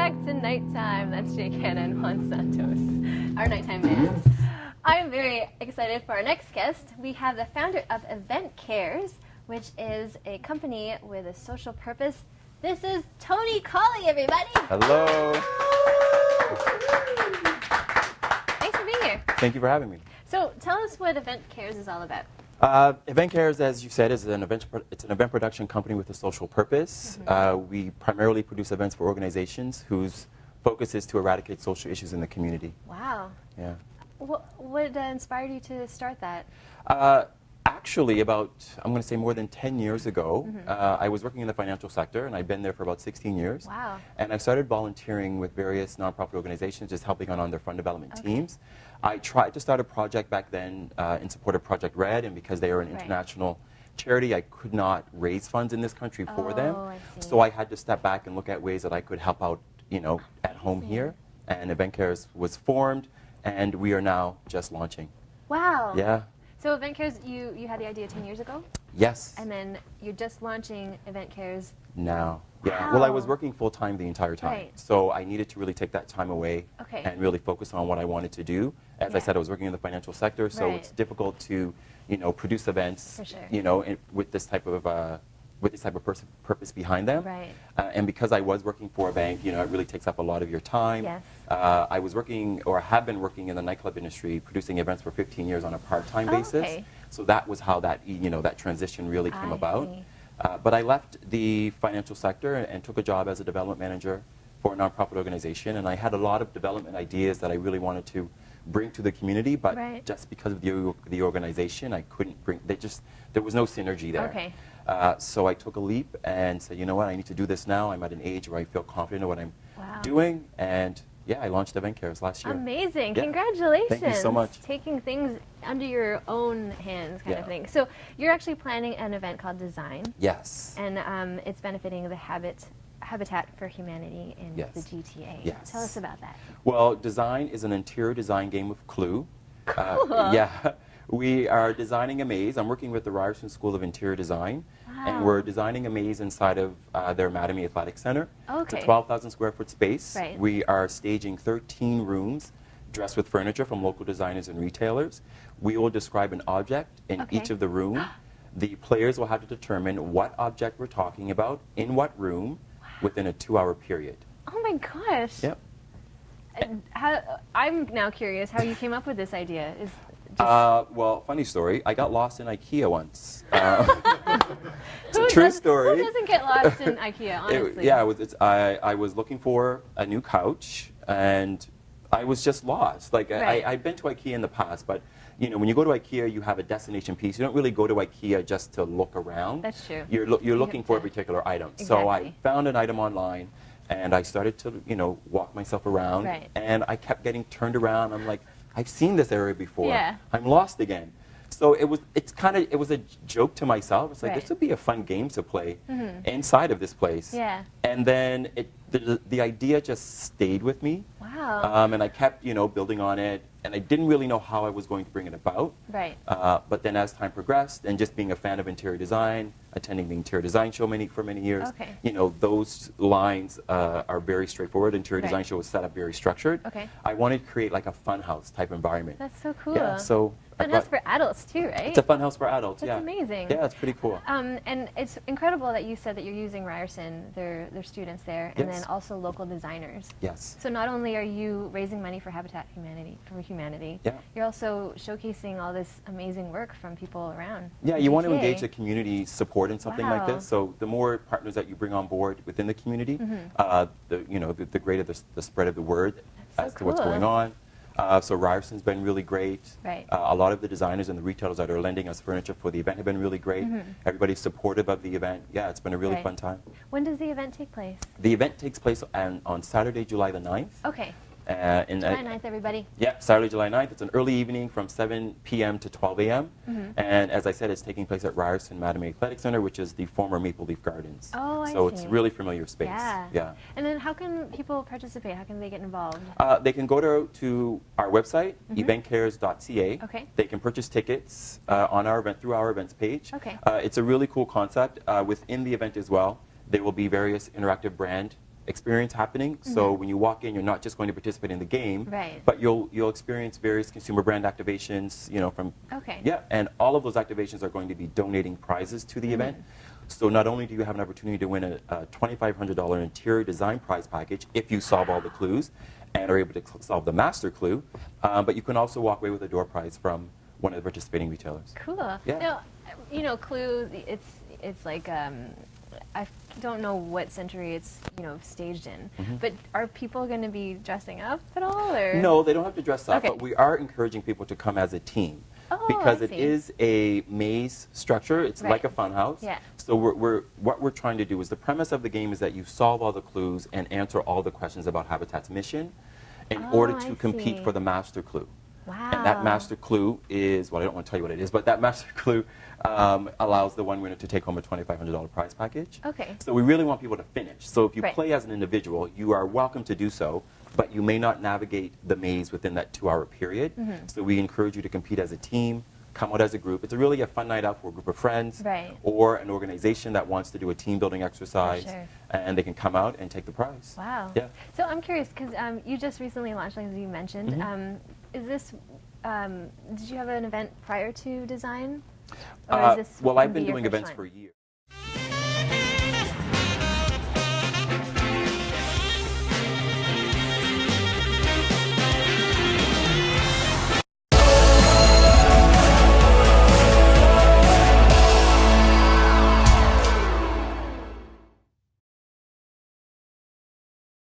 back to Nighttime. That's Jay Kana and Juan Santos, our nighttime band. I'm very excited for our next guest. We have the founder of EventCares, which is a company with a social purpose. This is Tony Colley, everybody. Hello. Thanks for being here. Thank you for having me. So tell us what EventCares is all about. EventCares, as you said, is an event production company with a social purpose. We primarily produce events for organizations whose focus is to eradicate social issues in the community. Wow. Yeah. What inspired you to start that? Actually, about, I'm going to say more than 10 years ago, I was working in the financial sector, and I'd been there for about 16 years. Wow. And I started volunteering with various nonprofit organizations, just helping on their fund development teams. I tried to start a project back then in support of Project Red, and because they are an international charity, I could not raise funds in this country for them. So I had to step back and look at ways that I could help out, you know, at home here. And EventCares was formed, and we are now just launching. Wow. Yeah. So EventCares, you had the idea 10 years ago? Yes. And then you're just launching EventCares now. Yeah. Wow. Well, I was working full time the entire time. Right. So I needed to really take that time away and really focus on what I wanted to do. As I said, I was working in the financial sector, so it's difficult to, you know, produce events, you know, with this type of purpose behind them. Right. And because I was working for a bank, you know, it really takes up a lot of your time. Yes. I was working, or have been working in the nightclub industry, producing events for 15 years on a part-time basis. Okay. So that was how that, you know, that transition really came about. But I left the financial sector and took a job as a development manager for a nonprofit organization, and I had a lot of development ideas that I really wanted to bring to the community, but just because of the organization, I couldn't bring, there was no synergy there. Okay. So I took a leap and said, you know what, I need to do this now. I'm at an age where I feel confident in what I'm doing, and yeah, I launched EventCares last year. Amazing. Yeah. Congratulations. Thank you so much. Taking things under your own hands kind of thing. So you're actually planning an event called Design. Yes. And it's benefiting the Habitat for Humanity in the GTA. Yes. Tell us about that. Well, Design is an interior design game with Clue. Cool. Yeah. We are designing a maze. I'm working with the Ryerson School of Interior Design. Wow. And we're designing a maze inside of their Mattamy Athletic Center. Okay. It's a 12,000 square foot space. Right. We are staging 13 rooms dressed with furniture from local designers and retailers. We will describe an object in each of the rooms. The players will have to determine what object we're talking about in what room within a 2-hour period. Oh my gosh. Yep. I'm now curious how you came up with this idea. Well, funny story. I got lost in Ikea once. It's a true story. Who doesn't get lost in Ikea, honestly? I was looking for a new couch, and I was just lost. Like, I'd been to Ikea in the past, but you know, when you go to Ikea, you have a destination piece. You don't really go to Ikea just to look around. That's true. You're looking for a particular item. Exactly. So I found an item online, and I started to, you know, walk myself around, and I kept getting turned around. I'm like, I've seen this area before. Yeah. I'm lost again. So it was a joke to myself. It's like, this would be a fun game to play inside of this place. Yeah. And then the idea just stayed with me. Wow. And I kept, you know, building on it. And I didn't really know how I was going to bring it about. Right. But then as time progressed, and just being a fan of interior design, attending the interior design show for many years, you know, those lines are very straightforward. Interior design show was set up very structured. I wanted to create like a fun house type environment. That's so cool. Yeah, so fun house for adults too, right? It's a fun house for adults. That's amazing. Yeah, it's pretty cool. And it's incredible that you said that you're using Ryerson, their students there, and then also local designers. Yes. So not only are you raising money for Habitat for Humanity, you're also showcasing all this amazing work from people around. Yeah, you want to engage the community support in something like this. So the more partners that you bring on board within the community, the greater the spread of the word as to what's going on. So Ryerson's been really great. Right. A lot of the designers and the retailers that are lending us furniture for the event have been really great. Everybody's supportive of the event. Yeah, it's been a really fun time. When does the event take place? The event takes place on Saturday, July the 9th. Okay. July 9th, everybody. Yeah, Saturday, July 9th. It's an early evening from 7 p.m. to 12 a.m. And as I said, it's taking place at Ryerson Mattamy Athletic Center, which is the former Maple Leaf Gardens. Oh, I see. So it's really familiar space. Yeah. And then how can people participate? How can they get involved? They can go to our website, eventcares.ca. Okay. They can purchase tickets on our event through our events page. Okay. It's a really cool concept. Within the event as well, there will be various interactive brand experience happening. So when you walk in, you're not just going to participate in the game, Right. but you'll experience various consumer brand activations, you know, from Okay. yeah, and all of those activations are going to be donating prizes to the event. So not only do you have an opportunity to win a $2,500 interior design prize package if you solve all the clues and are able to solve the master clue, but you can also walk away with a door prize from one of the participating retailers. Cool. Yeah. Now, you know, Clue, it's like, I don't know what century it's, you know, staged in, but are people going to be dressing up at all? Or? No, they don't have to dress up, Okay. but we are encouraging people to come as a team. Oh, Because I it see. is a maze structure. It's like a Right. fun house. Yeah. So what we're trying to do is the premise of the game is that you solve all the clues and answer all the questions about Habitat's mission in order I to compete see. for the master clue. Wow. And that master clue is, well, I don't want to tell you what it is, but that master clue allows the one winner to take home a $2,500 prize package. Okay. So we really want people to finish. So if you Right. play as an individual, you are welcome to do so, but you may not navigate the maze within that 2-hour period. So we encourage you to compete as a team, come out as a group. It's really a fun night out for a group of friends Right. or an organization that wants to do a team building exercise, sure. and they can come out and take the prize. Wow. Yeah. So I'm curious because you just recently launched, like you mentioned. Is this? Did you have an event prior to design? Or is this Well, gonna I've be been your doing first events one? for years.